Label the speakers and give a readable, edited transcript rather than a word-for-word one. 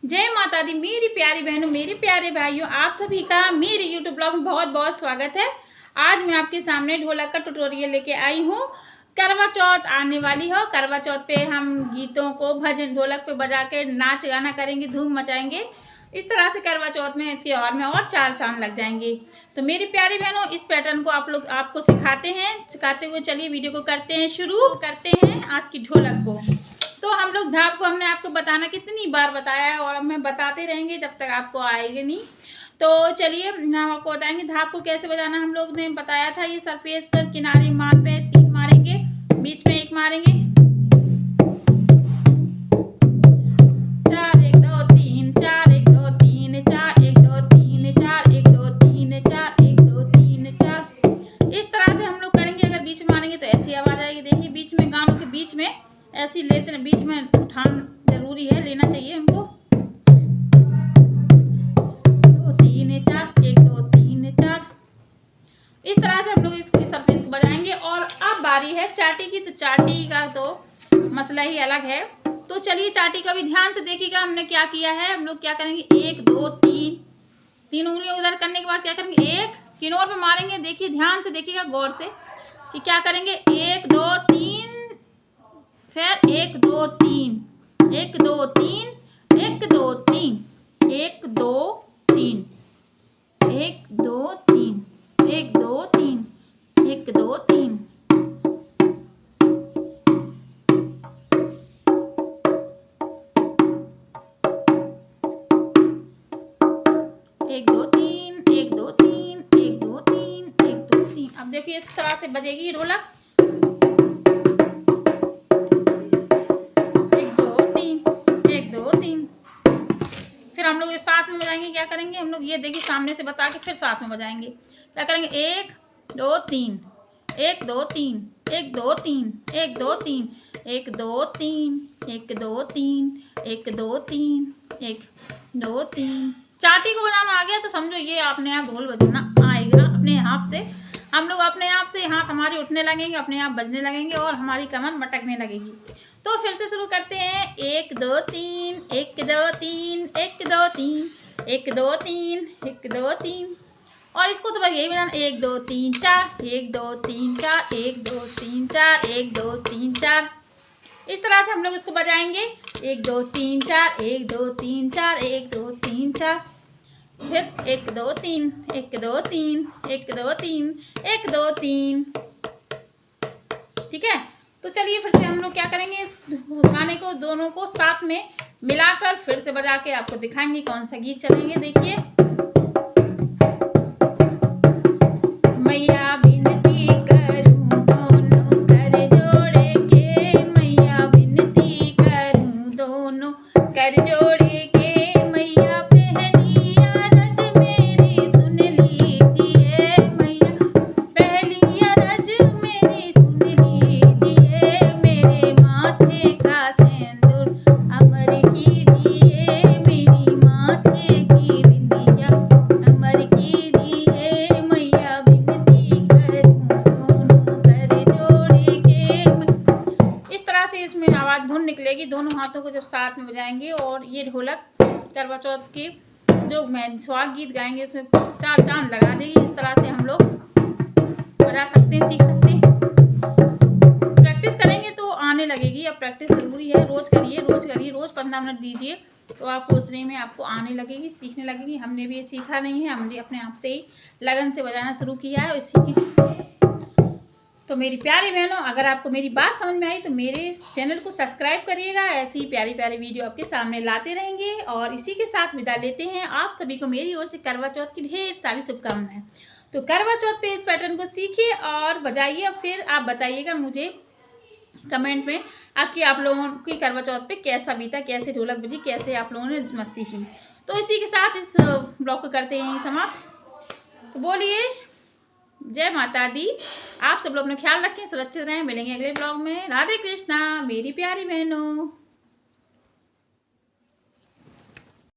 Speaker 1: जय माता दी मेरी प्यारी बहनों, मेरे प्यारे भाइयों, आप सभी का मेरे यूट्यूब ब्लॉग में बहुत बहुत स्वागत है। आज मैं आपके सामने ढोलक का ट्यूटोरियल लेके आई हूँ। करवा चौथ आने वाली हो। करवा चौथ पे हम गीतों को भजन ढोलक पे बजा के नाच गाना करेंगे, धूम मचाएंगे। इस तरह से करवा चौथ में त्योहार में और 4 चांद लग जाएंगे। तो मेरी प्यारी बहनों, इस पैटर्न को आपको सिखाते हुए चलिए वीडियो को करते हैं, शुरू करते हैं आज की ढोलक को। तो हम लोग धाप को हमने आपको बताना कितनी बार बताया है और हमें बताते रहेंगे जब तक आपको आएगी नहीं। तो चलिए हम आपको बताएंगे धाप को कैसे बजाना। हम लोग ने बताया था, ये सरफेस पर किनारे मार पे 3 मारेंगे, बीच में 1 मारेंगे। 4 1 2 3 4 1 2 3 4 1 2 3 4 1 2 3 4 1 2 3 4। इस तरह से हम लोग करेंगे। अगर बीच में मारेंगे तो ऐसी आवाज आएगी। देखिए बीच में गानों के बीच में ऐसी लेते हैं, बीच में उठान जरूरी है, लेना चाहिए हमको। 2 3 4 1 2 3 4। इस तरह से हम लोग इसकी सरफेस को बजाएंगे। और अब बारी है चाटी की। तो चाटी का तो मसला ही अलग है। तो चलिए चाटी का भी ध्यान से देखिएगा हमने क्या किया है। हम लोग क्या करेंगे, 1 2 3 उंगलियों उधर करने के बाद क्या करेंगे, एक किनोर पे मारेंगे। देखिए ध्यान से देखिएगा गौर से कि क्या करेंगे, 1 2 3, फिर 1 2 3 1 2 3 1 2 3 1 2 3 1 2 3 1 2 3 1 2 3। 1 2 3 1 2 3 1 2 3 1 2 3। अब देखिए इस तरह से बजेगी ये ढोलक। 1 2 3 1 2 3। फिर हम लोग ये साथ में बजाएंगे। क्या करेंगे हम लोग, ये देखिए सामने से बता के फिर साथ में बजाएंगे। क्या करेंगे, 1 2 3 1 2 3 1 2 3 1 2 3 1 2 3 1 2 3 1 2 3 1 2 3। चाटी को बजाना आ गया तो समझो ये अपने आप ढोल बजाना आएगा अपने आप से। हम लोग अपने आप से हाथ हमारे उठने लगेंगे, अपने आप बजने लगेंगे और हमारी कमर मटकने लगेगी। तो फिर से शुरू करते हैं। 1 2 3 1 2 3 1 2 3 1 2 3 1 2 3। और इसको तो बस यही बजाना, 1 2 3 4 1 2 3 4 1 2 3 4 1 2 3 4। इस तरह से हम लोग इसको बजाएंगे। 1 2 3 4 1 2 3 4 1 2 3 4। फिर 1 2 3 1 2 3 1 2 3 1 2 3। ठीक है। तो चलिए फिर से हम लोग क्या करेंगे, इस गाने को दोनों को साथ में मिलाकर फिर से बजा के आपको दिखाएंगे कौन सा गीत चलेंगे। देखिए, मैया विनती करूं दोनों कर जोड़े के, मैया विनती करूं दोनों कर जोड़े के, मैया पहली अरज मेरी सुन लीजिए, मैया पहली अरज मेरी सुन लीजिए, मेरे माथे का सिंदूर अमर कीजिए, मेरी माथे की बिंदिया अमर कीजिए, मैया विनती करूं दोनों कर जोड़े के। इस तरह से इसमें आवाज धुन निकलेगी। दोनों हाथों को जब साथ में बजाएंगे और ये ढोलक करवा चौथ की जो मैं स्वाग गीत गाएंगे उसमें 4 चांद लगा देगी। इस तरह से हम लोग बजा सकते हैं, सीख सकते हैं। प्रैक्टिस करेंगे तो आने लगेगी। अब प्रैक्टिस जरूरी है, रोज करिए, रोज 15 मिनट दीजिए तो आपको उसमें में आपको आने लगेगी, सीखने लगेगी। हमने भी ये सीखा नहीं है, हमने अपने आप से ही लगन से बजाना शुरू किया है इसी की। तो मेरी प्यारी बहनों, अगर आपको मेरी बात समझ में आई तो मेरे चैनल को सब्सक्राइब करिएगा। ऐसी ही प्यारी प्यारी वीडियो आपके सामने लाते रहेंगे। और इसी के साथ विदा लेते हैं। आप सभी को मेरी ओर से करवा चौथ की ढेर सारी शुभकामनाएं। तो करवा चौथ पे इस पैटर्न को सीखिए और बजाइए। फिर आप बताइएगा मुझे कमेंट में आप लोगों की करवा चौथ पे कैसा बीता, कैसे ढोलक बजी, कैसे आप लोगों ने मस्ती की। तो इसी के साथ इस ब्लॉग को करते हैं समाप्त। तो बोलिए जय माता दी। आप सब लोग अपना ख्याल रखें, सुरक्षित रहें। मिलेंगे अगले ब्लॉग में। राधे कृष्णा मेरी प्यारी बहनों।